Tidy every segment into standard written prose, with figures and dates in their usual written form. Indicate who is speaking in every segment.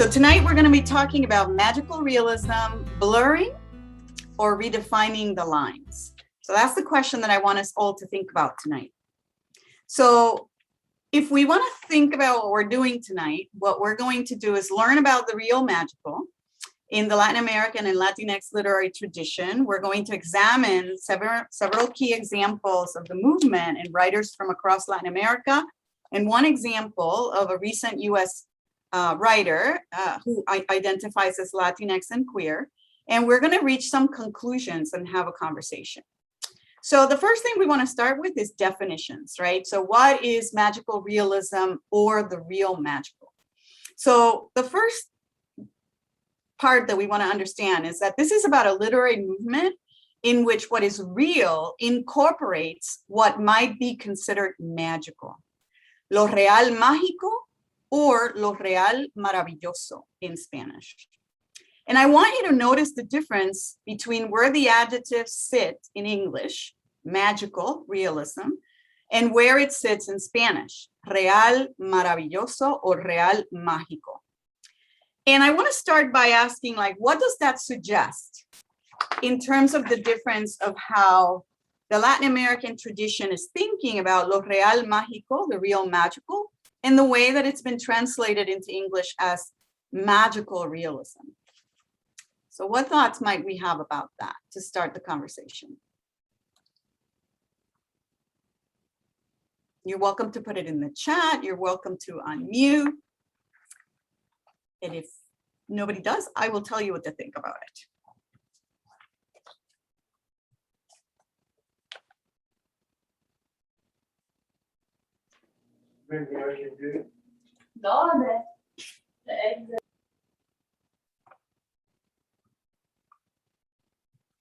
Speaker 1: So tonight we're going to be talking about magical realism, blurring or redefining the lines. So that's the question that I want us all to think about tonight. So if we want to think about what we're doing tonight, what we're going to do is learn about the real magical in the Latin American and Latinx literary tradition. We're going to examine several key examples of the movement and writers from across Latin America, and one example of a recent US writer who identifies as Latinx and queer. And we're going to reach some conclusions and have a conversation. So the first thing we want to start with is definitions, right? So what is magical realism or the real magical? So the first part that we want to understand is that this is about a literary movement in which what is real incorporates what might be considered magical. Lo real mágico or lo real maravilloso in Spanish. And I want you to notice the difference between where the adjectives sit in English, magical, realism, and where it sits in Spanish, real, maravilloso, or real, mágico. And I want to start by asking, like, what does that suggest in terms of the difference of how the Latin American tradition is thinking about lo real, mágico, the real magical, and the way that it's been translated into English as magical realism? So what thoughts might we have about that to start the conversation? You're welcome to put it in the chat. You're welcome to unmute. And if nobody does, I will tell you what to think about it.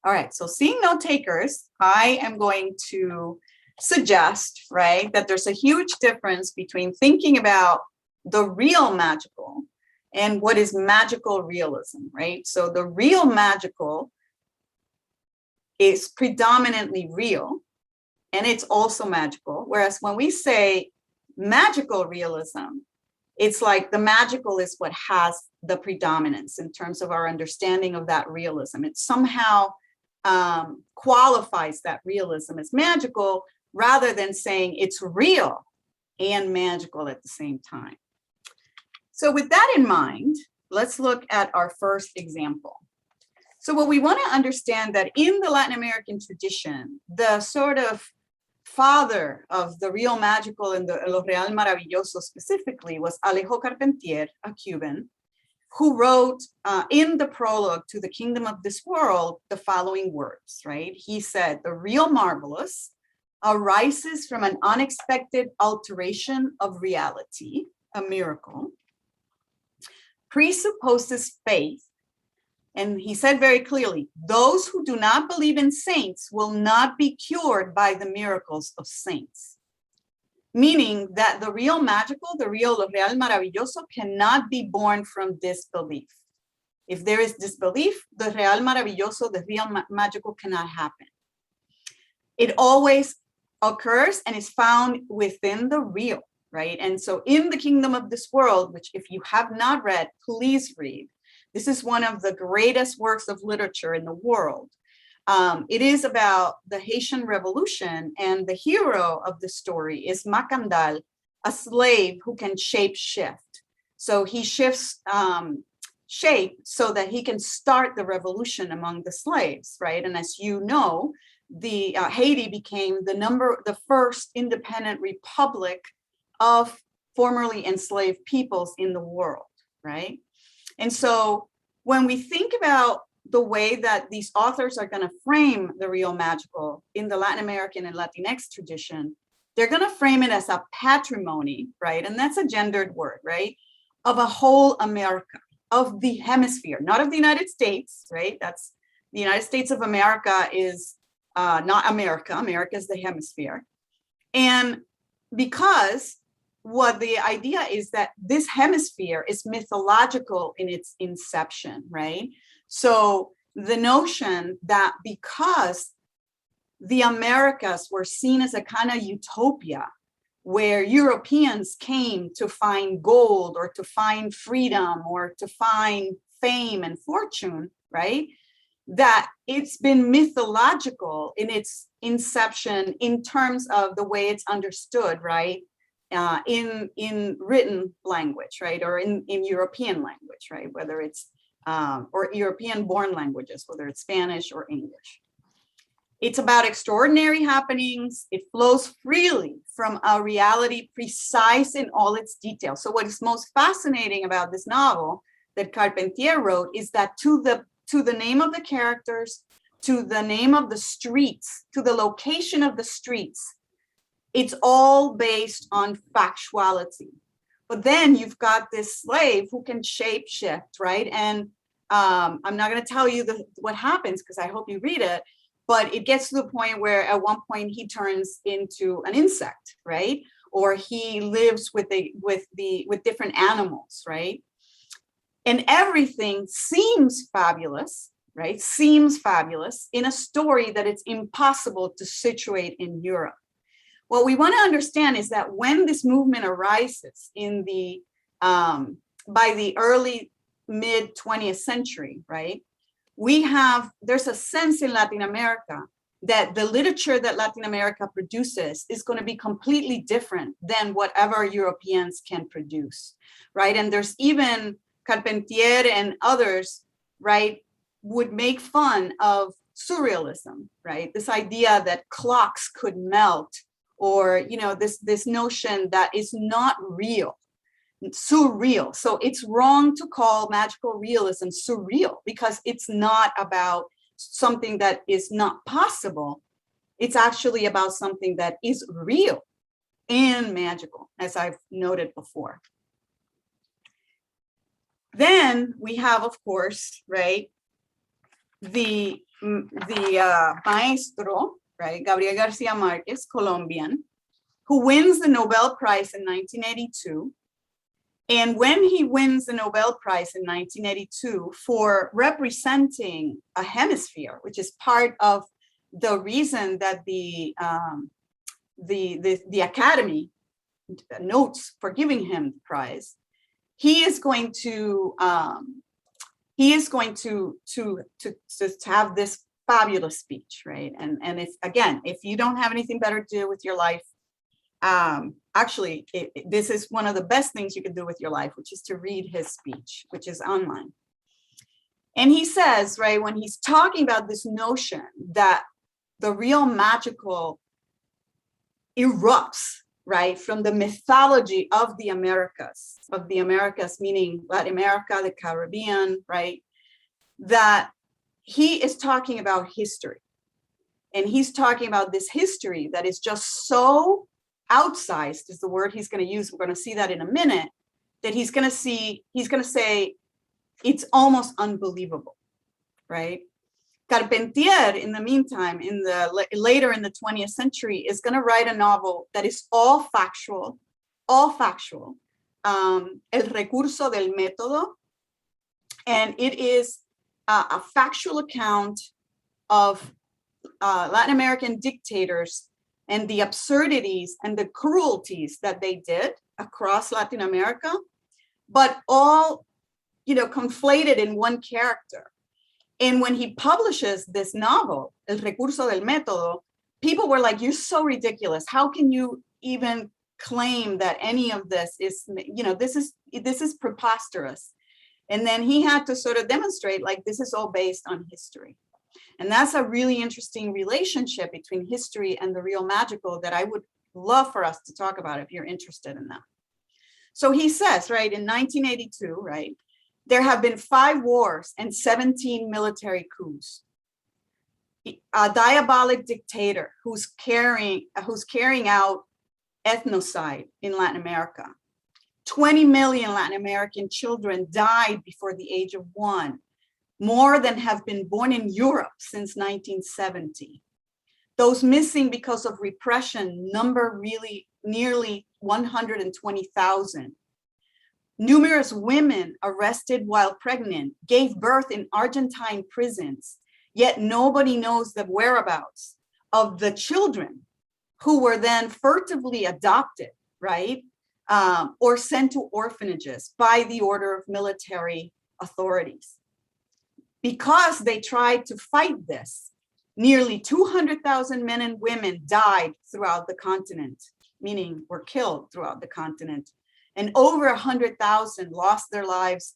Speaker 1: All right, so seeing no takers, I am going to suggest, right, that there's a huge difference between thinking about the real magical and what is magical realism, right? So the real magical is predominantly real, and it's also magical. Whereas when we say magical realism, it's like the magical is what has the predominance in terms of our understanding of that realism. It somehow qualifies that realism as magical rather than saying it's real and magical at the same time. So with that in mind, let's look at our first example. So what we want to understand that in the Latin American tradition, the sort of father of the real magical and the lo real maravilloso specifically was Alejo Carpentier, a Cuban, who wrote in the prologue to The Kingdom of This World the following words, right? He said, "The real marvelous arises from an unexpected alteration of reality, a miracle, presupposes faith," and he said very clearly, "those who do not believe in saints will not be cured by the miracles of saints." Meaning that the real magical, the real real maravilloso cannot be born from disbelief. If there is disbelief, the real maravilloso, the real magical cannot happen. It always occurs and is found within the real, right? And so in The Kingdom of This World, which if you have not read, please read. This is one of the greatest works of literature in the world. It is about the Haitian Revolution, and the hero of the story is Macandal, a slave who can shape shift. So he shifts shape so that he can start the revolution among the slaves, right? And as you know, the Haiti became the first independent republic of formerly enslaved peoples in the world, right? And so when we think about the way that these authors are going to frame the real magical in the Latin American and Latinx tradition, they're going to frame it as a patrimony, right? And that's a gendered word, right? Of a whole America, of the hemisphere, not of the United States, right? That's the United States of America is not America. America is the hemisphere. And because what the idea is that this hemisphere is mythological in its inception, right? So the notion that because the Americas were seen as a kind of utopia where Europeans came to find gold or to find freedom or to find fame and fortune, right? That it's been mythological in its inception in terms of the way it's understood, right? In written language, right? Or in European language, right? Whether it's, or European born languages, whether it's Spanish or English. It's about extraordinary happenings. It flows freely from a reality precise in all its details. So what is most fascinating about this novel that Carpentier wrote is that to the name of the characters, to the name of the streets, to the location of the streets, it's all based on factuality. But then you've got this slave who can shape shift, right? And I'm not going to tell you what happens because I hope you read it. But it gets to the point where at one point he turns into an insect, right? Or he lives with different animals, right? And everything seems fabulous, right? Seems fabulous in a story that it's impossible to situate in Europe. What we want to understand is that when this movement arises in the by the early mid 20th century, right? There's a sense in Latin America that the literature that Latin America produces is going to be completely different than whatever Europeans can produce, right? And there's even Carpentier and others, right, would make fun of surrealism, right? This idea that clocks could melt, or, you know, this notion that is not real. Surreal. So it's wrong to call magical realism surreal because it's not about something that is not possible. It's actually about something that is real and magical, as I've noted before. Then we have, of course, right, the maestro, right, Gabriel García Márquez, Colombian, who wins the Nobel Prize in 1982. And when he wins the Nobel Prize in 1982 for representing a hemisphere, which is part of the reason that the Academy notes for giving him the prize, he is going to have this fabulous speech, right? And if you don't have anything better to do with your life, actually, this is one of the best things you can do with your life, which is to read his speech, which is online. And he says, right, when he's talking about this notion that the real magical erupts, right, from the mythology of the Americas, meaning Latin America, the Caribbean, right, that he is talking about history. And he's talking about this history that is just so outsized, is the word he's going to use. We're going to see that in a minute, that he's going to say it's almost unbelievable, right? Carpentier, in the meantime, later in the 20th century, is going to write a novel that is all factual. El recurso del método. And it is a factual account of Latin American dictators and the absurdities and the cruelties that they did across Latin America, but all, you know, conflated in one character. And when he publishes this novel, El recurso del método, people were like, "You're so ridiculous. How can you even claim that any of this is, you know, this is preposterous?" And then he had to sort of demonstrate, like, this is all based on history. And that's a really interesting relationship between history and the real magical that I would love for us to talk about if you're interested in that. So he says, right, in 1982, right, there have been 5 wars and 17 military coups. A diabolic dictator who's carrying out ethnocide in Latin America. 20 million Latin American children died before the age of 1. More than have been born in Europe since 1970. Those missing because of repression number really nearly 120,000. Numerous women arrested while pregnant gave birth in Argentine prisons, yet nobody knows the whereabouts of the children who were then furtively adopted right? Or sent to orphanages by the order of military authorities. Because they tried to fight this, nearly 200,000 men and women died throughout the continent, meaning were killed throughout the continent. And over 100,000 lost their lives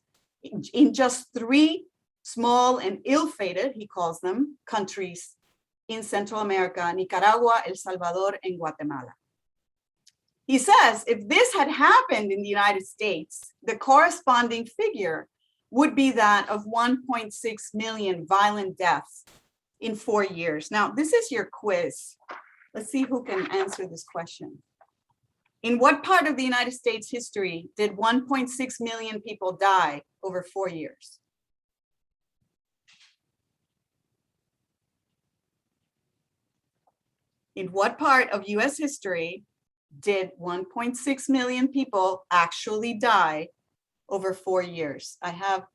Speaker 1: in just 3 small and ill-fated, he calls them, countries in Central America: Nicaragua, El Salvador, and Guatemala. He says if this had happened in the United States, the corresponding figure would be that of 1.6 million violent deaths in 4 years. Now, this is your quiz. Let's see who can answer this question. In what part of the United States history did 1.6 million people die over 4 years? In what part of US history did 1.6 million people actually die over 4 years? I have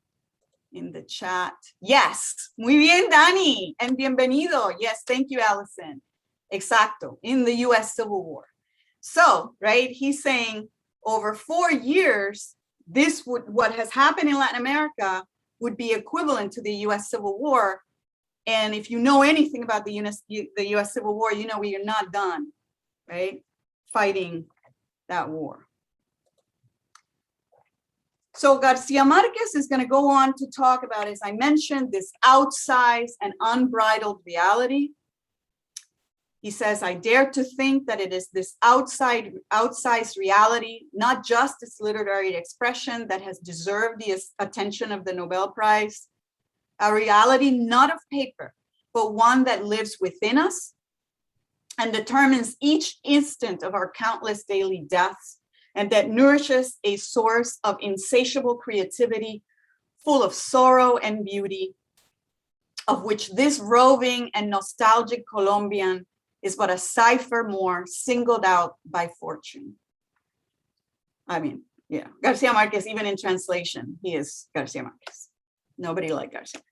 Speaker 1: in the chat. Yes, muy bien, Dani, and bienvenido. Yes, thank you, Allison. Exacto, in the US Civil War. So, right, he's saying over 4 years, what has happened in Latin America would be equivalent to the US Civil War. And if you know anything about the US Civil War, you know we are not done, right, fighting that war. So Garcia Marquez is going to go on to talk about, as I mentioned, this outsized and unbridled reality. He says, I dare to think that it is this outsized reality, not just its literary expression, that has deserved the attention of the Nobel Prize. A reality not of paper, but one that lives within us and determines each instant of our countless daily deaths, and that nourishes a source of insatiable creativity, full of sorrow and beauty, of which this roving and nostalgic Colombian is but a cipher more, singled out by fortune. I mean, yeah, Garcia Marquez, even in translation, he is Garcia Marquez. Nobody like Garcia Marquez.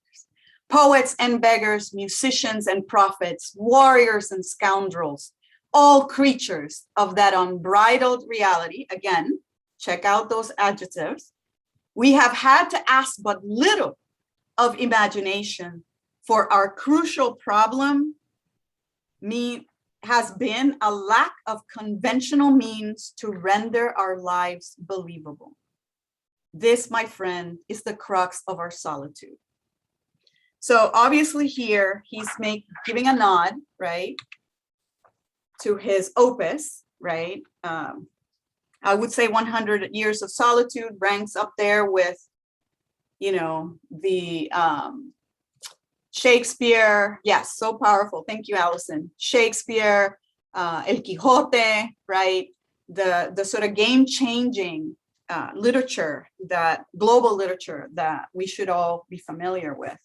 Speaker 1: Poets and beggars, musicians and prophets, warriors and scoundrels, all creatures of that unbridled reality. Again, check out those adjectives. We have had to ask but little of imagination, for our crucial problem has been a lack of conventional means to render our lives believable. This, my friend, is the crux of our solitude. So obviously here he's giving a nod, right, to his opus, right? I would say 100 Years of Solitude ranks up there with, you know, the Shakespeare. Yes, so powerful. Thank you, Allison. Shakespeare, El Quijote, right? The sort of game-changing literature, that global literature that we should all be familiar with.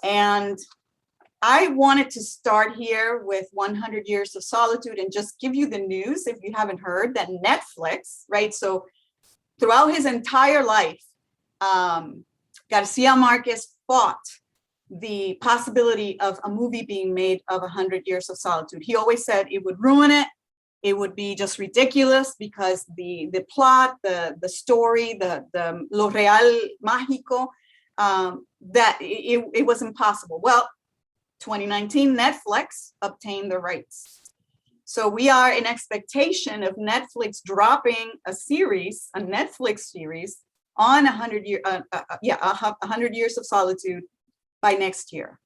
Speaker 1: And I wanted to start here with 100 Years of Solitude and just give you the news, if you haven't heard, that Netflix, right? So throughout his entire life, Garcia Marquez fought the possibility of a movie being made of 100 Years of Solitude. He always said it would ruin it. It would be just ridiculous because the plot, the story, the lo real mágico, that it was impossible. Well, 2019, Netflix obtained the rights. So we are in expectation of Netflix dropping a Netflix series on 100 Years of Solitude by next year.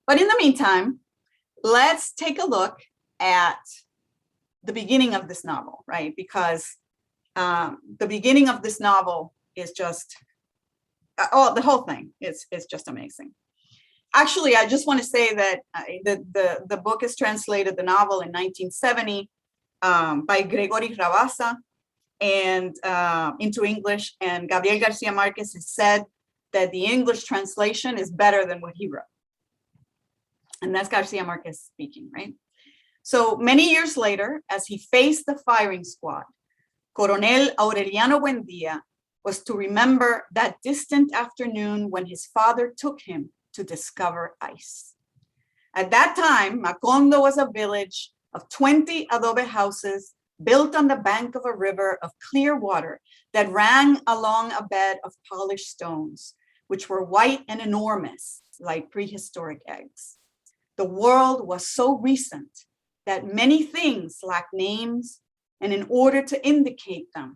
Speaker 1: But in the meantime, let's take a look at the beginning of this novel, right? Because the beginning of this novel is just, the whole thing is just amazing. Actually, I just want to say that the book is translated, the novel, in 1970 by Gregory Rabasa and into English. And Gabriel García Márquez has said that the English translation is better than what he wrote. And that's García Márquez speaking, right? So many years later, as he faced the firing squad, Coronel Aureliano Buendía was to remember that distant afternoon when his father took him to discover ice. At that time, Macondo was a village of 20 adobe houses built on the bank of a river of clear water that ran along a bed of polished stones, which were white and enormous, like prehistoric eggs. The world was so recent that many things lacked names, and in order to indicate them,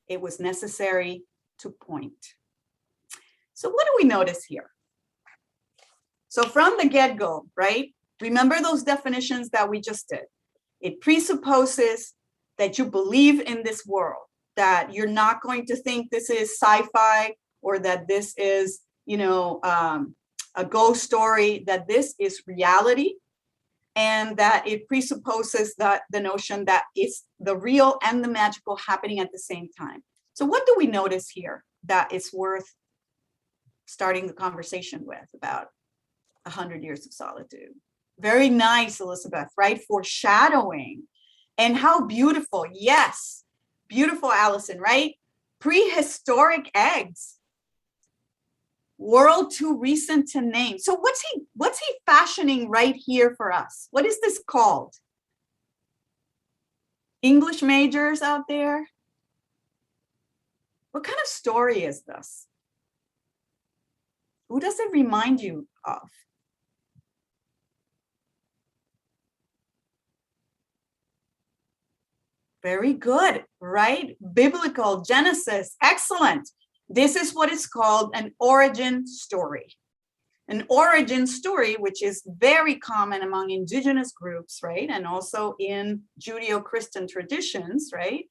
Speaker 1: it was necessary to point. So what do we notice here? So from the get-go, right? Remember those definitions that we just did. It presupposes that you believe in this world, that you're not going to think this is sci-fi or that this is, a ghost story, that this is reality, and that it presupposes that the notion that it's the real and the magical happening at the same time. So what do we notice here that is worth starting the conversation with about 100 Years of Solitude? Very nice, Elizabeth, right? Foreshadowing. And how beautiful. Yes, beautiful, Allison, right? Prehistoric eggs. World too recent to name. So what's he fashioning right here for us? What is this called? English majors out there? What kind of story is this? Who does it remind you of? Very good, right? Biblical, Genesis, excellent. This is what is called an origin story. An origin story, which is very common among indigenous groups, right? And also in Judeo-Christian traditions, right?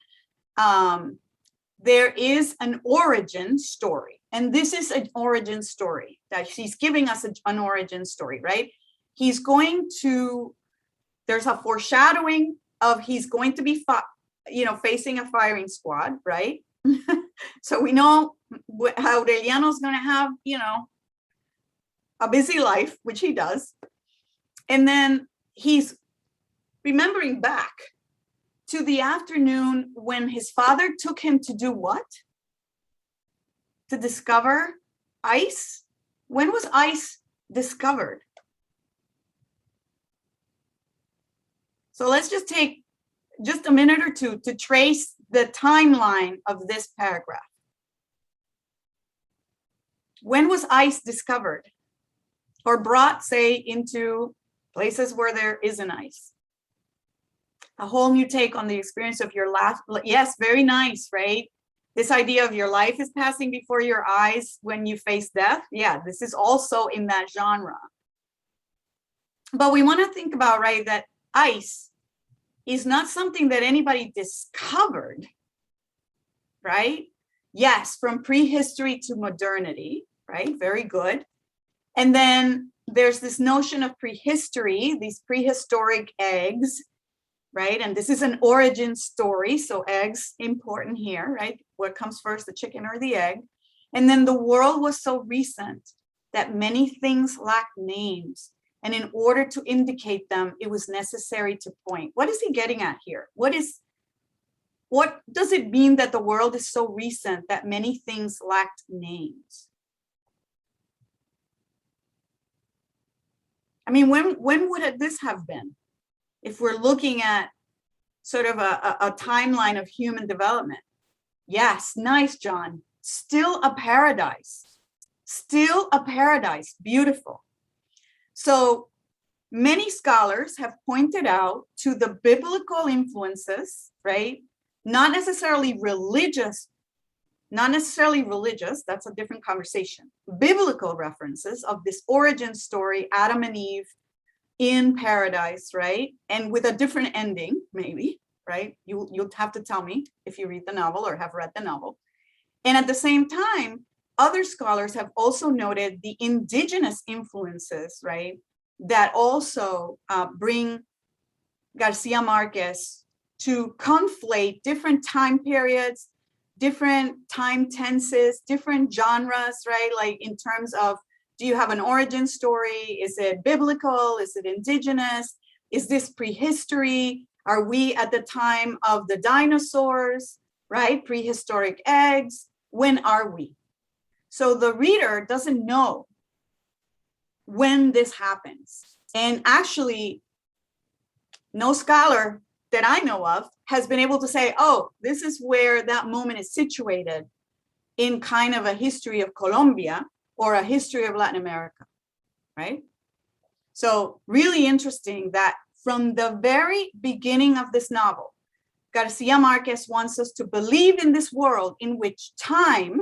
Speaker 1: There is an origin story. And this is an origin story that he's giving us an origin story, right? He's going to, there's a foreshadowing of he's going to be, facing a firing squad, right? So we know how Aureliano's going to have, a busy life, which he does. And then he's remembering back to the afternoon when his father took him to do what? To discover ice? When was ice discovered? So let's just take just a minute or two to trace the timeline of this paragraph. When was ice discovered or brought, say, into places where there isn't ice? A whole new take on the experience of your life. Yes, very nice, right? This idea of your life is passing before your eyes when you face death. Yeah, this is also in that genre. But we want to think about, right, that ice is not something that anybody discovered, right? Yes, from prehistory to modernity, right? Very good. And then there's this notion of prehistory, these prehistoric eggs, right? And this is an origin story. So eggs, important here, right? What comes first, the chicken or the egg? And then the world was so recent that many things lack names. And in order to indicate them, it was necessary to point. What is he getting at here? What does it mean that the world is so recent that many things lacked names? I mean, when would this have been? If we're looking at sort of a timeline of human development. Yes, nice, John. Still a paradise. Still a paradise. Beautiful. So many scholars have pointed out to the biblical influences, right? Not necessarily religious, that's a different conversation. Biblical references of this origin story, Adam and Eve in paradise, right? And with a different ending, maybe, right? You'll have to tell me if you read the novel or have read the novel. And at the same time, other scholars have also noted the indigenous influences, right, that also bring Garcia Marquez to conflate different time periods, different time tenses, different genres, right? Like in terms of, do you have an origin story? Is it biblical? Is it indigenous? Is this prehistory? Are we at the time of the dinosaurs, right? Prehistoric eggs? When are we? So the reader doesn't know when this happens. And actually, no scholar that I know of has been able to say, oh, this is where that moment is situated in kind of a history of Colombia or a history of Latin America, right? So really interesting that from the very beginning of this novel, Garcia Marquez wants us to believe in this world in which time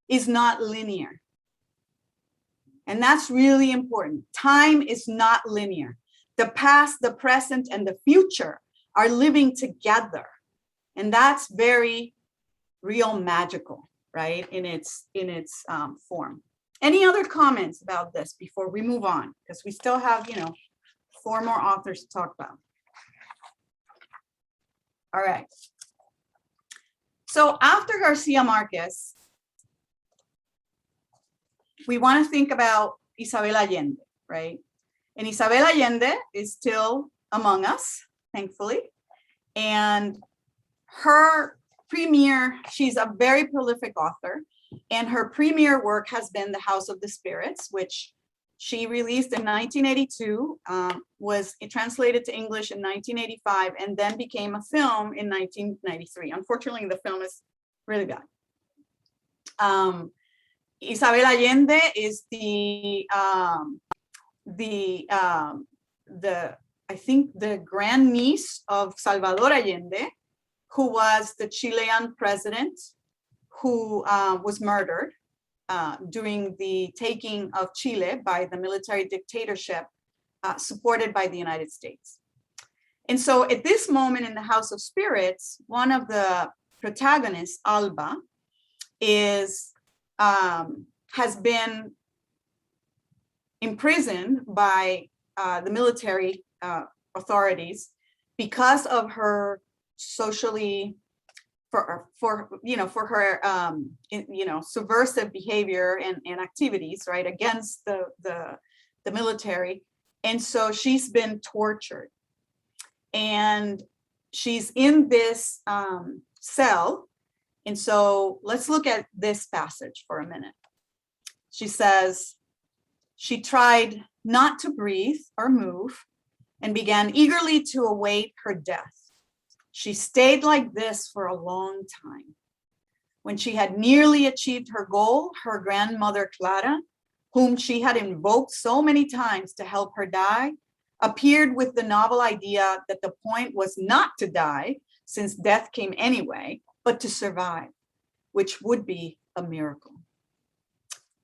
Speaker 1: is not linear. And that's really important. Time is not linear. The past, the present, and the future are living together. And that's very real magical, right? In its form. Any other comments about this before we move on? Because we still have, 4 more authors to talk about. All right. So after Garcia Marquez, we want to think about Isabel Allende, right? And Isabel Allende is still among us, thankfully. And her premier, she's a very prolific author, and her premier work has been The House of the Spirits, which she released in 1982, was translated to English in 1985, and then became a film in 1993. Unfortunately, the film is really bad. Isabel Allende is I think the grandniece of Salvador Allende, who was the Chilean president who was murdered during the taking of Chile by the military dictatorship supported by the United States. And so at this moment in The House of Spirits, one of the protagonists, Alba, has been imprisoned by the military authorities because of her socially, for her subversive behavior and activities, right, against the military. And so she's been tortured, and she's in this cell. And so let's look at this passage for a minute. She says, she tried not to breathe or move and began eagerly to await her death. She stayed like this for a long time. When she had nearly achieved her goal, her grandmother Clara, whom she had invoked so many times to help her die, appeared with the novel idea that the point was not to die, since death came anyway, but to survive, which would be a miracle.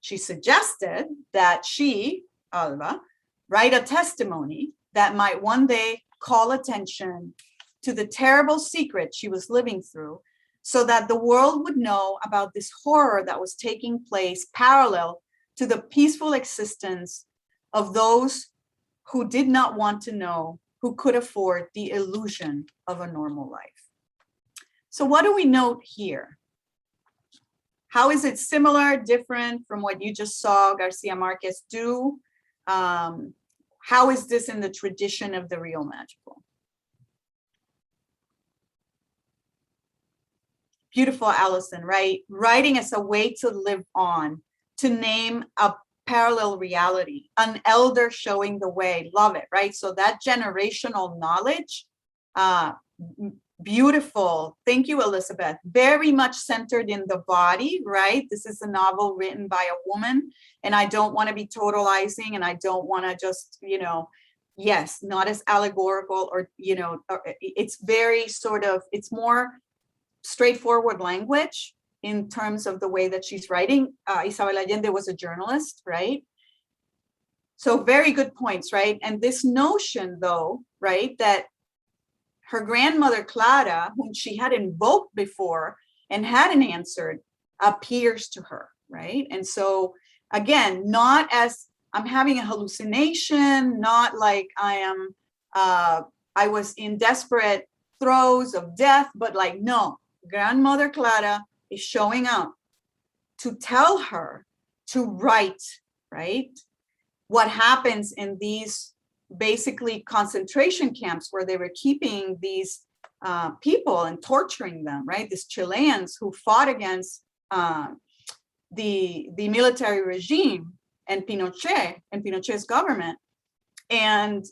Speaker 1: She suggested that she, Alba, write a testimony that might one day call attention to the terrible secret she was living through, so that the world would know about this horror that was taking place parallel to the peaceful existence of those who did not want to know, who could afford the illusion of a normal life. So what do we note here? How is it similar, different from what you just saw Garcia Marquez do? How is this in the tradition of the real magical? Beautiful, Allison, right? Writing as a way to live on, to name a parallel reality, an elder showing the way. Love it, right? So that generational knowledge, beautiful. Thank you, Elizabeth. Very much centered in the body, right? This is a novel written by a woman, and I don't want to be totalizing, and I don't want to just, yes, not as allegorical or, it's very sort of, it's more straightforward language in terms of the way that she's writing. Isabel Allende was a journalist, right? So very good points, right? And this notion, though, right, that her grandmother Clara, whom she had invoked before and hadn't answered, appears to her, right? And so again, not as I'm having a hallucination, not like I was in desperate throes of death, but like, no, grandmother Clara is showing up to tell her to write, right? What happens in these basically concentration camps where they were keeping these people and torturing them, right? These Chileans who fought against the military regime and Pinochet and Pinochet's government, and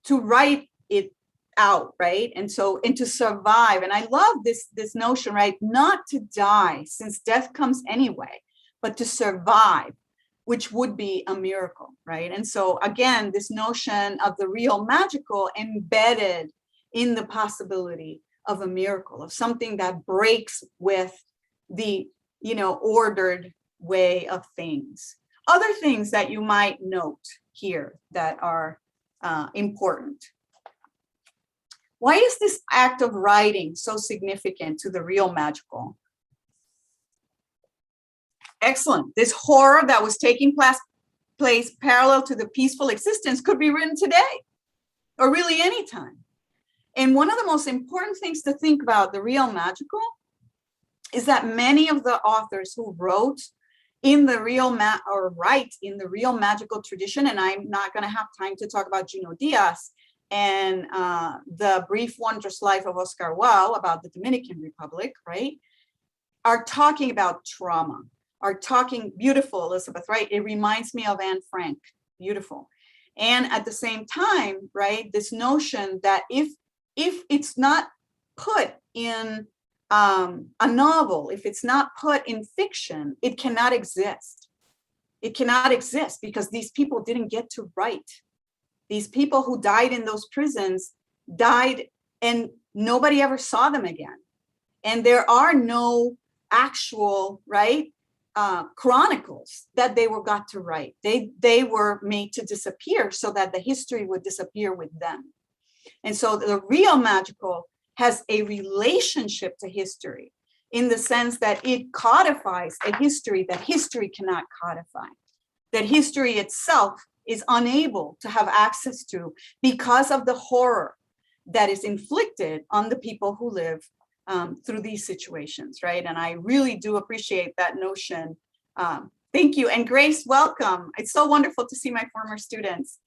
Speaker 1: to write it out, right? And to survive. And I love this notion, right? Not to die, since death comes anyway, but to survive, which would be a miracle, right? And so again, this notion of the real magical embedded in the possibility of a miracle, of something that breaks with the, ordered way of things. Other things that you might note here that are important. Why is this act of writing so significant to the real magical? Excellent. This horror that was taking place parallel to the peaceful existence could be written today, or really anytime. And one of the most important things to think about the real magical is that many of the authors who wrote in the real write in the real magical tradition, and I'm not going to have time to talk about Junot Diaz and the Brief Wondrous Life of Oscar Wilde about the Dominican Republic, right, are talking about trauma, are talking, beautiful, Elizabeth, right? It reminds me of Anne Frank, beautiful. And at the same time, right, this notion that if it's not put in a novel, if it's not put in fiction, it cannot exist. It cannot exist because these people didn't get to write. These people who died in those prisons died and nobody ever saw them again. And there are no actual, right, chronicles that they got to write. They were made to disappear so that the history would disappear with them. And so the real magical has a relationship to history in the sense that it codifies a history that history cannot codify, that history itself is unable to have access to because of the horror that is inflicted on the people who live through these situations, right? And I really do appreciate that notion. Thank you. And Grace, welcome. It's so wonderful to see my former students.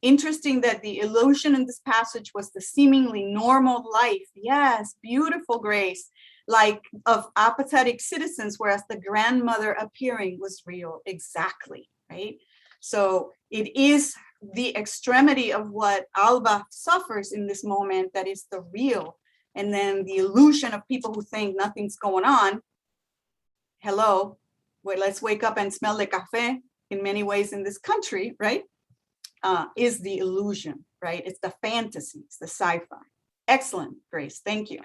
Speaker 1: Interesting that the illusion in this passage was the seemingly normal life. Yes, beautiful, Grace, like of apathetic citizens, whereas the grandmother appearing was real. Exactly, right? So it is the extremity of what Alba suffers in this moment that is the real. And then the illusion of people who think nothing's going on. Hello, wait, let's wake up and smell the café in many ways in this country, right? Is the illusion, right? It's the fantasy, it's the sci-fi. Excellent, Grace, thank you.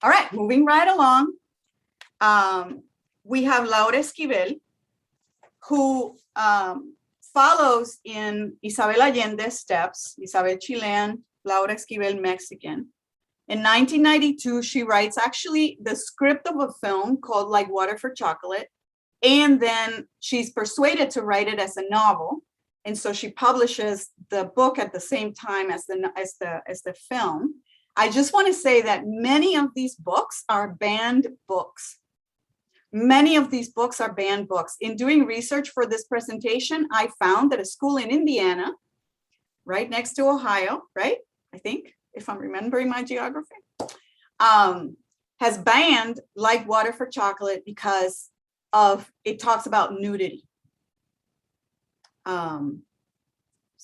Speaker 1: All right, moving right along. We have Laura Esquivel, who follows in Isabel Allende's steps, Isabel Chilean, Laura Esquivel Mexican. In 1992, she writes actually the script of a film called Like Water for Chocolate, and then she's persuaded to write it as a novel. And so she publishes the book at the same time as the film. I just want to say that many of these books are banned books. Many of these books are banned books. In doing research for this presentation, I found that a school in Indiana, right next to Ohio, right? I think, if I'm remembering my geography, has banned Like Water for Chocolate because of, it talks about nudity.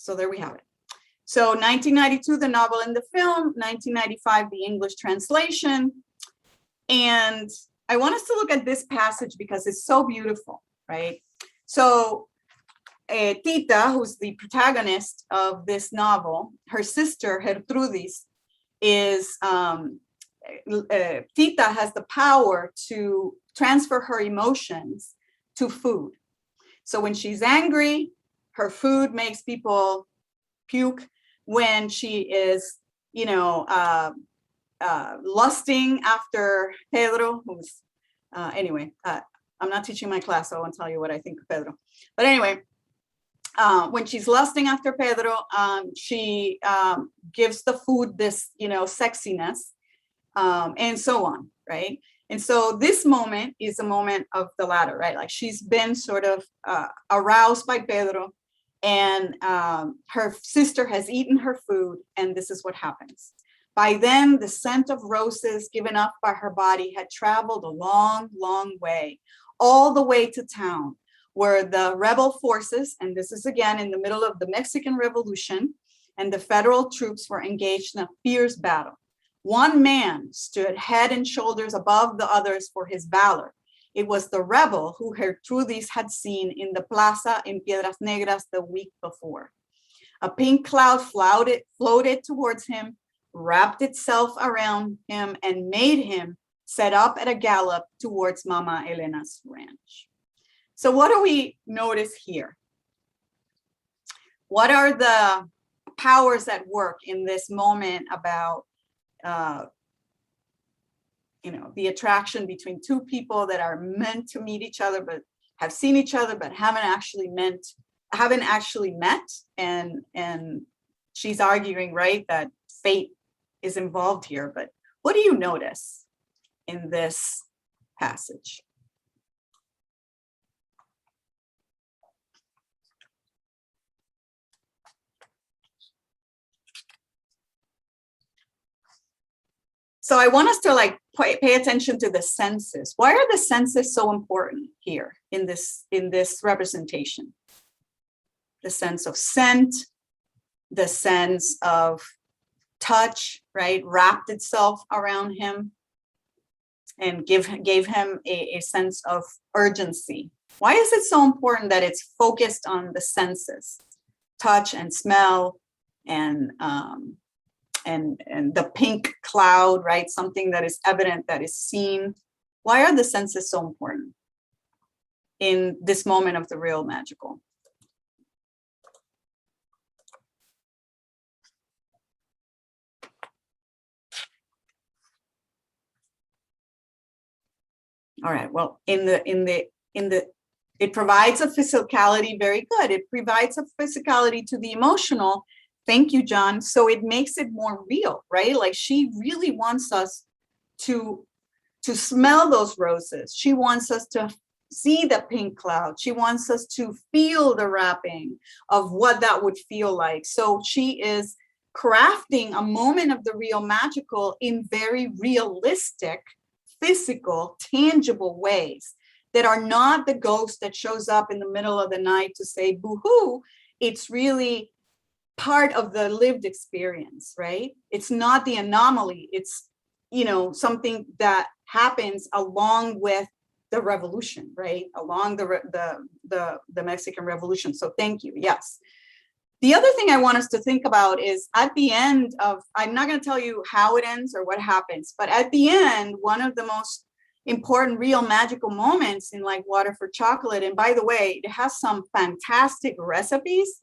Speaker 1: So there we have it. So 1992, the novel and the film, 1995, the English translation. And I want us to look at this passage because it's so beautiful, right? So Tita, who's the protagonist of this novel, her sister, Gertrudis, is, Tita has the power to transfer her emotions to food. So when she's angry, her food makes people puke. When she is, lusting after Pedro, who's, anyway, I'm not teaching my class, so I won't tell you what I think of Pedro. But anyway, when she's lusting after Pedro, she gives the food this, sexiness, and so on, right? And so this moment is a moment of the latter, right? Like she's been sort of aroused by Pedro, and her sister has eaten her food, and this is what happens. By then, the scent of roses given up by her body had traveled a long, long way, all the way to town, where the rebel forces, and this is again in the middle of the Mexican Revolution, and the federal troops were engaged in a fierce battle. One man stood head and shoulders above the others for his valor. It was the rebel who Gertrudis had seen in the plaza in Piedras Negras the week before. A pink cloud floated towards him, wrapped itself around him, and made him set up at a gallop towards Mama Elena's ranch. So what do we notice here? What are the powers at work in this moment about the attraction between two people that are meant to meet each other, but have seen each other, but haven't actually met? And she's arguing, right, that fate is involved here. But what do you notice in this passage? So I want us to pay attention to the senses. Why are the senses so important here in this representation? The sense of scent, the sense of touch, right, wrapped itself around him and gave him a sense of urgency. Why is it so important that it's focused on the senses, touch and smell, and the pink cloud, right? Something that is evident, that is seen. Why are the senses so important in this moment of the real magical? All right, well, it provides a physicality, very good. It provides a physicality to the emotional. Thank you, John. So it makes it more real, right? Like she really wants us to smell those roses. She wants us to see the pink cloud. She wants us to feel the wrapping of what that would feel like. So she is crafting a moment of the real magical in very realistic, physical, tangible ways that are not the ghost that shows up in the middle of the night to say boo-hoo. It's really part of the lived experience, right? It's not the anomaly. It's, something that happens along with the revolution, right? Along the Mexican Revolution. So thank you. Yes. The other thing I want us to think about is at the end of, I'm not going to tell you how it ends or what happens, but at the end, one of the most important real magical moments in Water for Chocolate. And by the way, it has some fantastic recipes.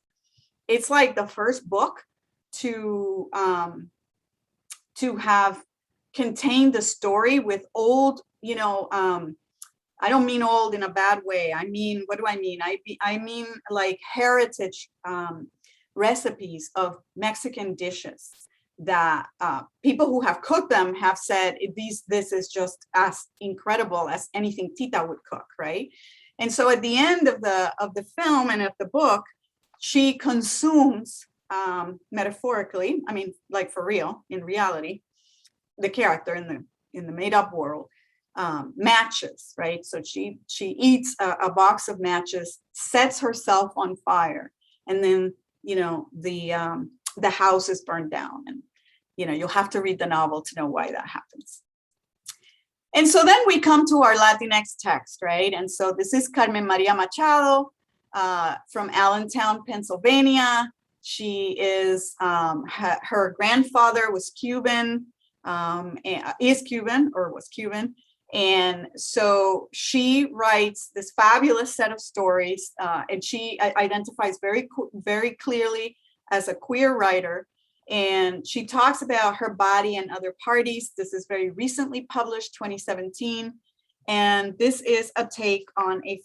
Speaker 1: It's like the first book to have contained the story with old, I don't mean old in a bad way. I mean, what do I mean? I mean like heritage recipes of Mexican dishes that people who have cooked them have said this is just as incredible as anything Tita would cook, right? And so at the end of the film and of the book, she consumes, metaphorically, I mean, like for real, in reality, the character in the made-up world, matches, right? So she eats a box of matches, sets herself on fire, and then the house is burned down. And you'll have to read the novel to know why that happens. And so then we come to our Latinx text, right? And so this is Carmen Maria Machado from Allentown, Pennsylvania. She is, her grandfather was Cuban, is Cuban or was Cuban. And so she writes this fabulous set of stories, and she identifies very clearly as a queer writer. And she talks about her body and other parties. This is very recently published, 2017. And this is a take on a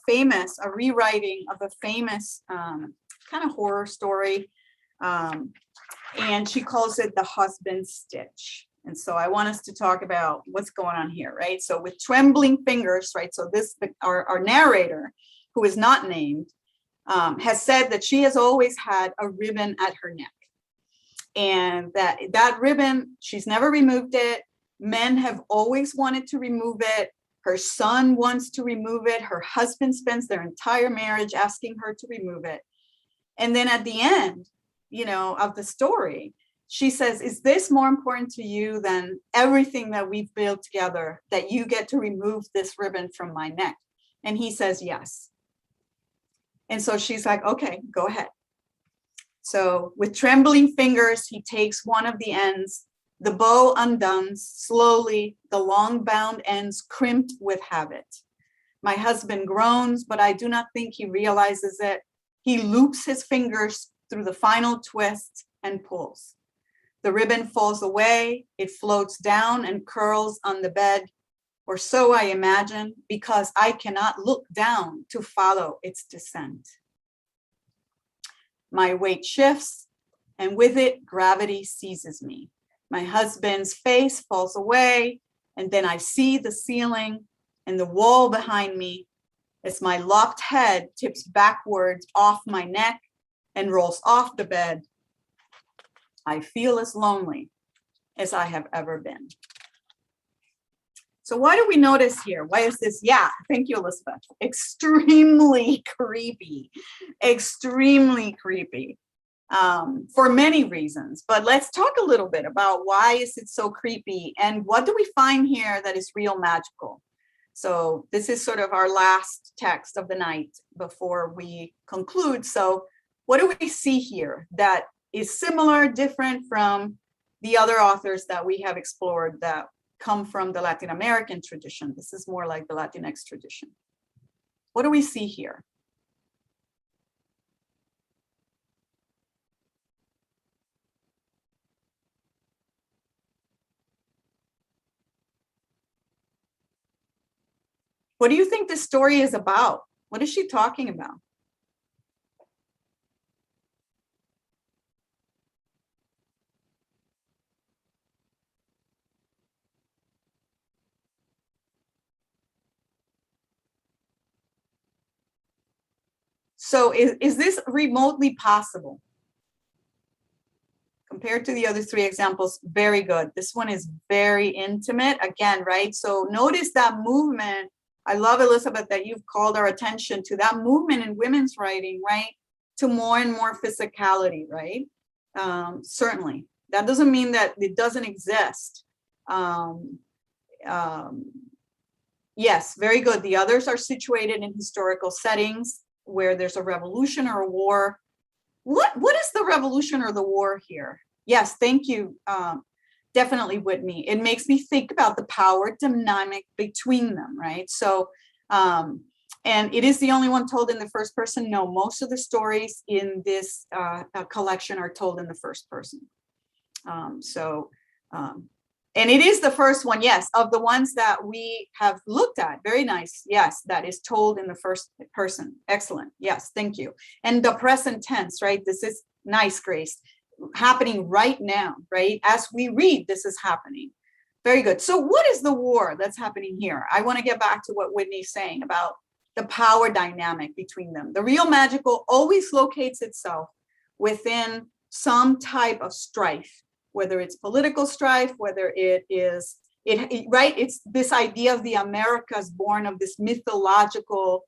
Speaker 1: rewriting of a famous kind of horror story. And she calls it The Husband's Stitch. And so I want us to talk about what's going on here, right? So with trembling fingers, right? So our narrator, who is not named, has said that she has always had a ribbon at her neck. And that ribbon, she's never removed it. Men have always wanted to remove it. Her son wants to remove it. Her husband spends their entire marriage asking her to remove it. And then at the end, of the story. She says, is this more important to you than everything that we've built together, that you get to remove this ribbon from my neck? And he says, yes. And so she's like, okay, go ahead. So with trembling fingers, he takes one of the ends, the bow undone, slowly, the long bound ends crimped with habit. My husband groans, but I do not think he realizes it. He loops his fingers through the final twist and pulls. The ribbon falls away, it floats down and curls on the bed, or so I imagine, because I cannot look down to follow its descent. My weight shifts, and with it, gravity seizes me. My husband's face falls away, and then I see the ceiling and the wall behind me as my locked head tips backwards off my neck and rolls off the bed. I feel as lonely as I have ever been. So what do we notice here? Why is this? Yeah, thank you, Elizabeth. Extremely creepy, extremely creepy for many reasons. But let's talk a little bit about why is it so creepy and what do we find here that is real magical? So this is sort of our last text of the night before we conclude. So what do we see here that is similar, different from the other authors that we have explored that come from the Latin American tradition? This is more like the Latinx tradition. What do we see here? What do you think this story is about? What is she talking about? So is this remotely possible? Compared to the other three examples, very good. This one is very intimate again, right? So notice that movement. I love, Elizabeth, that you've called our attention to that movement in women's writing, right? To more and more physicality, right? Certainly. That doesn't mean that it doesn't exist. Yes, very good. The others are situated in historical settings where there's a revolution or a war. What is the revolution or the war here? Yes, thank you. Definitely, Whitney. It makes me think about the power dynamic between them, right? So, and it is the only one told in the first person. No, most of the stories in this collection are told in the first person. And it is the first one, yes, of the ones that we have looked at. Very nice. Yes, that is told in the first person. Excellent. Yes, thank you. And the present tense, right? This is nice, Grace. Happening right now, right? As we read, this is happening. Very good. So what is the war that's happening here? I want to get back to what Whitney's saying about the power dynamic between them. The real magical always locates itself within some type of strife, whether it's political strife, whether it is, right? It's this idea of the Americas born of this mythological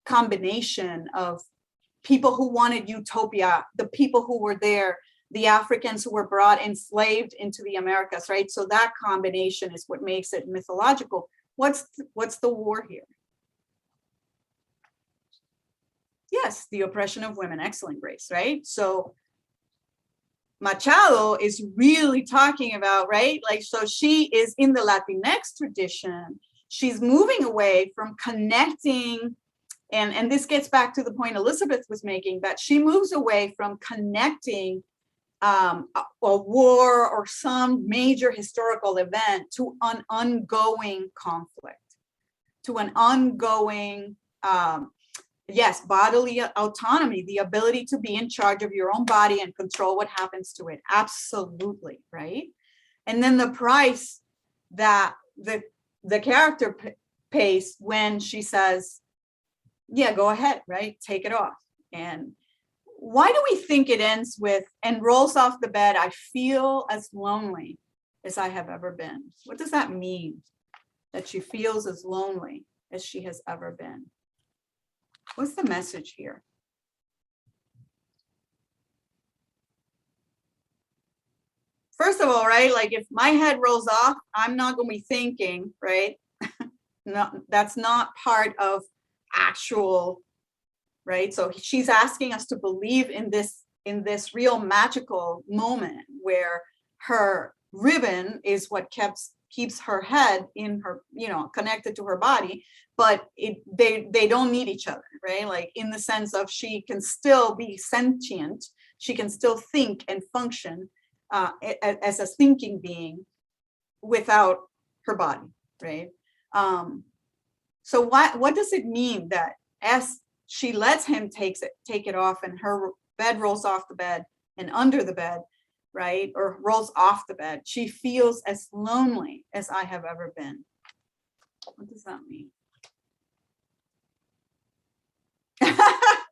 Speaker 1: combination of people who wanted utopia, the people who were there, the Africans who were brought enslaved into the Americas, right? So that combination is what makes it mythological. What's the war here? Yes, the oppression of women. Excellent, Grace, right? So Machado is really talking about, right? Like, so she is in the Latinx tradition. She's moving away from connecting, and this gets back to the point Elizabeth was making, that she moves away from connecting a war or some major historical event to an ongoing conflict, to an ongoing, yes, bodily autonomy, the ability to be in charge of your own body and control what happens to it. Absolutely, right? And then the price that the character pays when she says, yeah, go ahead, right? Take it off. And why do we think it ends with, and rolls off the bed, I feel as lonely as I have ever been? What does that mean? That she feels as lonely as she has ever been? What's the message here? first of all, right, like if my head rolls off, I'm not going to be thinking, right? No, that's not part of actual, right? So she's asking us to believe in this real magical moment where her ribbon is what keeps her head in her, connected to her body, but they don't need each other, right? Like in the sense of she can still be sentient, she can still think and function as a thinking being without her body, right? So what does it mean that as she lets him take it off and her bed rolls off the bed and under the bed, right? Or rolls off the bed, she feels as lonely as I have ever been. What does that mean?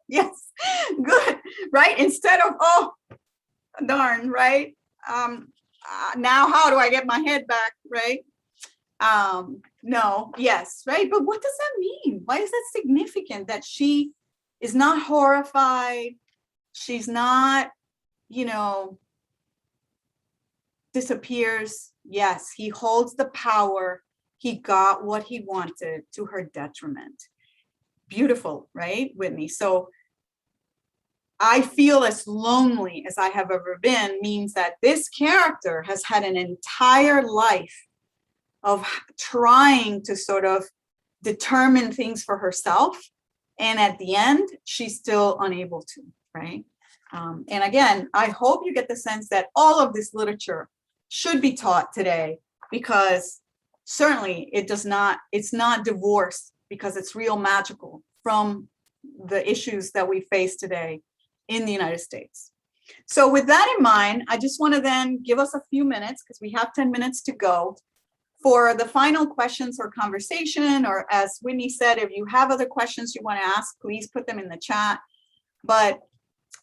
Speaker 1: Yes, good, right? Instead of, oh, darn, right? Now how do I get my head back, right? No, yes, right? But what does that mean? Why is that significant that she is not horrified? She's not, disappears. Yes, he holds the power. He got what he wanted to her detriment. Beautiful, right, Whitney? So I feel as lonely as I have ever been means that this character has had an entire life of trying to sort of determine things for herself. And at the end, she's still unable to, right? And again, I hope you get the sense that all of this literature should be taught today, because certainly it's not divorced, because it's real magical from the issues that we face today in the United States. So with that in mind, I just want to then give us a few minutes, because we have 10 minutes to go, for the final questions or conversation, or as Whitney said, if you have other questions you want to ask, please put them in the chat. But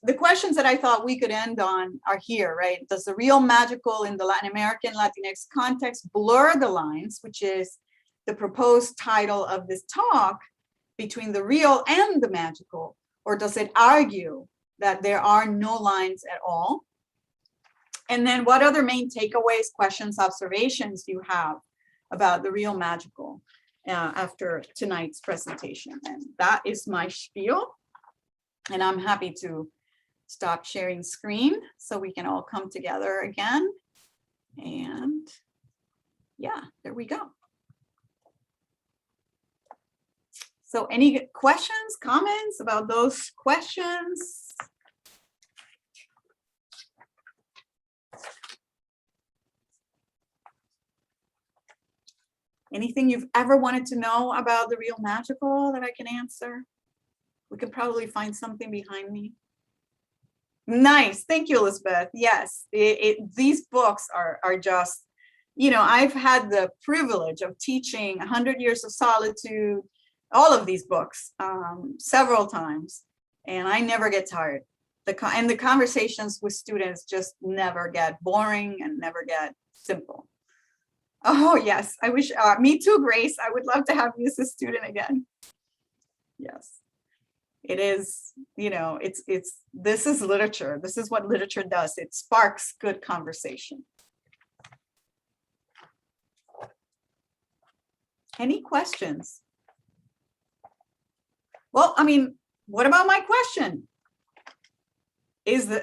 Speaker 1: the questions that I thought we could end on are here, right? Does the real magical in the Latin American, Latinx context blur the lines, which is the proposed title of this talk, between the real and the magical, or does it argue that there are no lines at all? And then what other main takeaways, questions, observations do you have about the real magical after tonight's presentation? And that is my spiel. And I'm happy to stop sharing screen so we can all come together again. And yeah, there we go. So any questions, comments about those questions? Anything you've ever wanted to know about the real magical that I can answer? We could probably find something behind me. Nice, thank you, Elizabeth. Yes, these books are just, I've had the privilege of teaching 100 Years of Solitude, all of these books several times, and I never get tired. And the conversations with students just never get boring and never get simple. Oh, yes, I wish, me too, Grace. I would love to have you as a student again. Yes, it is, this is literature. This is what literature does. It sparks good conversation. Any questions? Well, I mean, what about my question?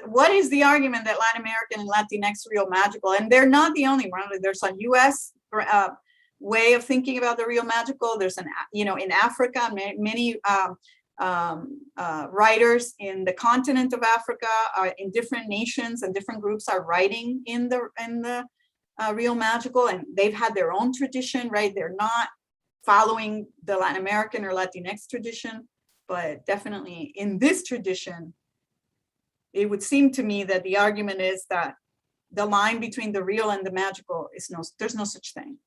Speaker 1: What is the argument that Latin American and Latinx real magical? And they're not the only one. There's a US way of thinking about the real magical. There's in Africa, many writers in the continent of Africa, in different nations and different groups are writing in the real magical, and they've had their own tradition, right? They're not following the Latin American or Latinx tradition, but definitely in this tradition, it would seem to me that the argument is that the line between the real and the magical is there's no such thing.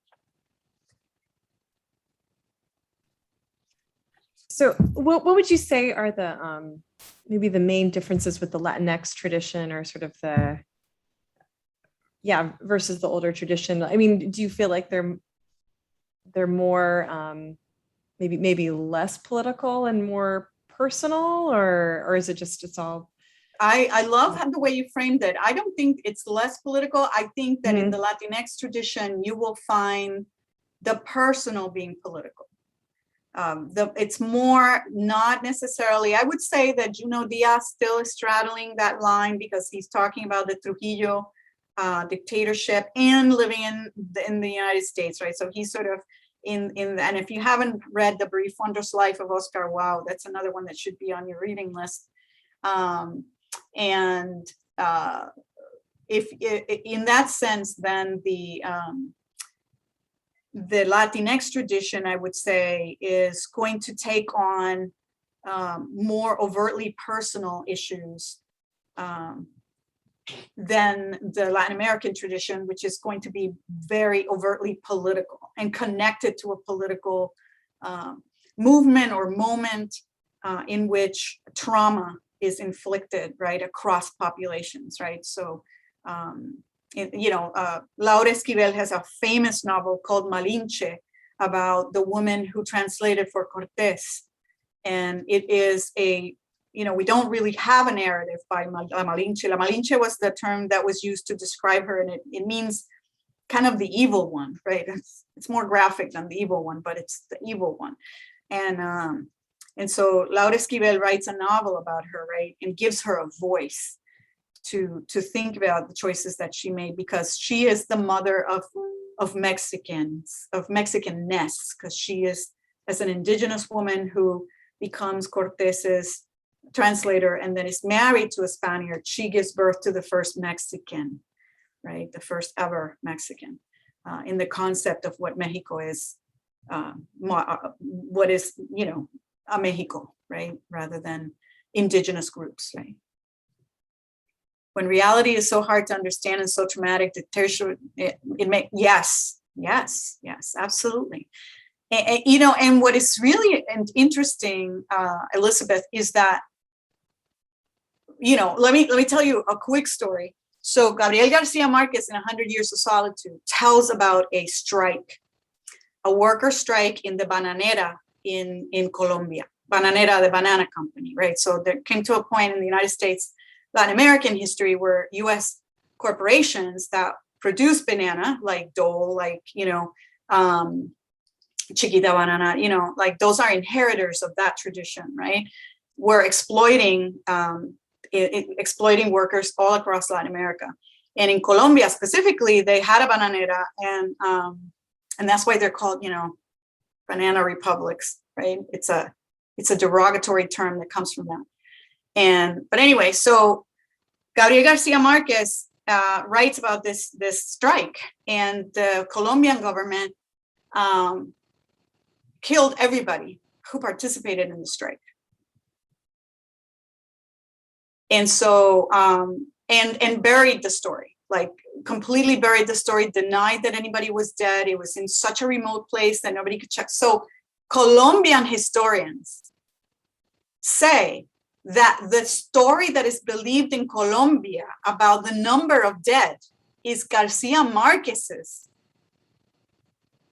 Speaker 2: So what would you say are the maybe the main differences with the Latinx tradition, or sort of the versus the older tradition? I mean, do you feel like they're more maybe less political and more personal, or is it just it's all
Speaker 1: I love the way you framed it. I don't think it's less political. I think that in the Latinx tradition, you will find the personal being political. It's more not necessarily, I would say that Junot Diaz still is straddling that line because he's talking about the Trujillo dictatorship and living in the United States, right? So he's sort of and if you haven't read The Brief Wondrous Life of Oscar Wilde, that's another one that should be on your reading list. If in that sense, then the Latinx tradition, I would say, is going to take on more overtly personal issues than the Latin American tradition, which is going to be very overtly political and connected to a political movement or moment in which trauma is inflicted, right, across populations, right? So, Laura Esquivel has a famous novel called Malinche about the woman who translated for Cortés. And it is we don't really have a narrative by La Malinche. La Malinche was the term that was used to describe her, and it means kind of the evil one, right? It's more graphic than the evil one, but it's the evil one. And so Laura Esquivel writes a novel about her, right, and gives her a voice to think about the choices that she made, because she is the mother of Mexicans, of Mexicanness, because she is, as an indigenous woman who becomes Cortés's translator and then is married to a Spaniard, she gives birth to the first Mexican, right? The first ever Mexican in the concept of what Mexico is, what is, a Mexico, right? Rather than indigenous groups, right? When reality is so hard to understand and so traumatic, yes, absolutely. And what is really interesting, Elizabeth, is that, let me tell you a quick story. So Gabriel García Márquez in 100 Years of Solitude tells about a strike, a worker strike in the Bananera in Colombia, Bananera, the banana company, right? So there came to a point in the United States, Latin American history, where US corporations that produce banana, like Dole, like, Chiquita Banana, like those are inheritors of that tradition, right? Were exploiting workers all across Latin America. And in Colombia specifically, they had a bananera, and that's why they're called, banana republics, right? It's a derogatory term that comes from them. But anyway, so Gabriel García Márquez writes about this strike, and the Colombian government killed everybody who participated in the strike. And so, and buried the story, like completely buried the story, denied that anybody was dead. It was in such a remote place that nobody could check. So Colombian historians say that the story that is believed in Colombia about the number of dead is Garcia Márquez's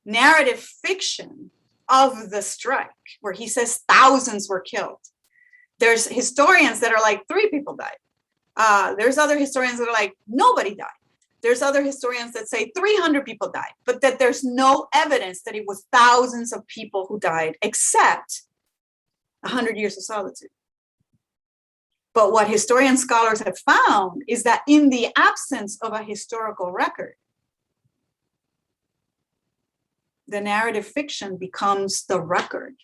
Speaker 1: narrative fiction of the strike, where he says thousands were killed. There's historians that are like 3 people died. There's other historians that are like nobody died. There's other historians that say 300 people died, but that there's no evidence that it was thousands of people who died, except 100 Years of Solitude. But what historian scholars have found is that in the absence of a historical record, the narrative fiction becomes the record.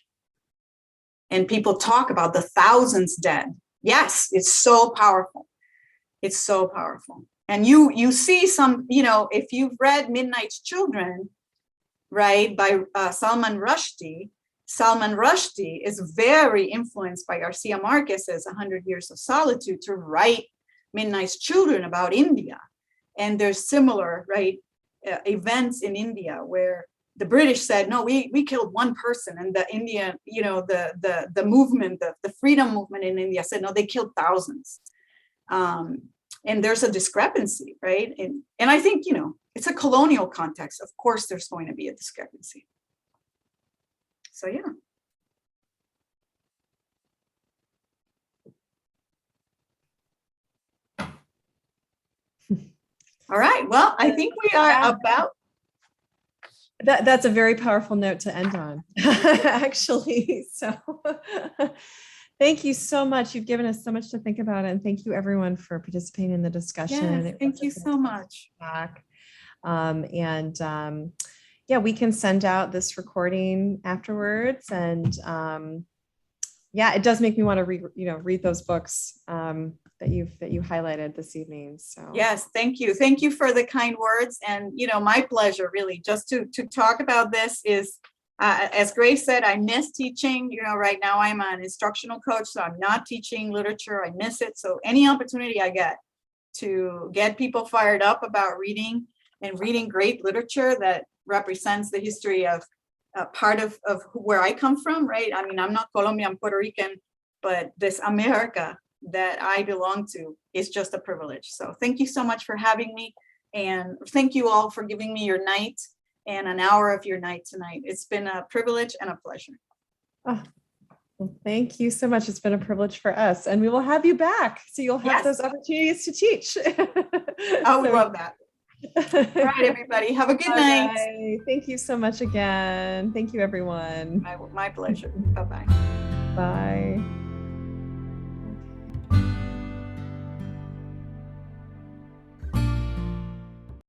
Speaker 1: And people talk about the thousands dead. Yes, it's so powerful. It's so powerful. And you see some, if you've read Midnight's Children, right, by Salman Rushdie is very influenced by Garcia Márquez's 100 Years of Solitude to write Midnight's Children about India. And there's similar, right, events in India where the British said, no, we killed one person, and the Indian, the movement, the freedom movement in India said, no, they killed thousands. And there's a discrepancy, right? And I think, it's a colonial context. Of course, there's going to be a discrepancy. So, yeah. All right. Well, I think we are about.
Speaker 2: That's a very powerful note to end on, actually. So thank you so much. You've given us so much to think about. And thank you everyone for participating in the discussion.
Speaker 1: Yes, thank you so much.
Speaker 2: Yeah, we can send out this recording afterwards. And yeah, it does make me want to read those books that you highlighted this evening. So
Speaker 1: yes, thank you. Thank you for the kind words. And my pleasure, really, just to talk about this is, as Grace said, I miss teaching. Right now I'm an instructional coach, so I'm not teaching literature. I miss it. So any opportunity I get to get people fired up about reading and reading great literature that represents the history of part of where I come from, right? I mean, I'm not Colombian, I'm Puerto Rican, but this America that I belong to is just a privilege. So thank you so much for having me. And thank you all for giving me your night and an hour of your night tonight. It's been a privilege and a pleasure.
Speaker 2: Oh, well, thank you so much. It's been a privilege for us. And we will have you back. So you'll have those opportunities to teach.
Speaker 1: I would love that. All right, everybody. Have a good night.
Speaker 2: Right. Thank you so much again. Thank you, everyone.
Speaker 1: My pleasure. Bye-bye.
Speaker 2: Bye.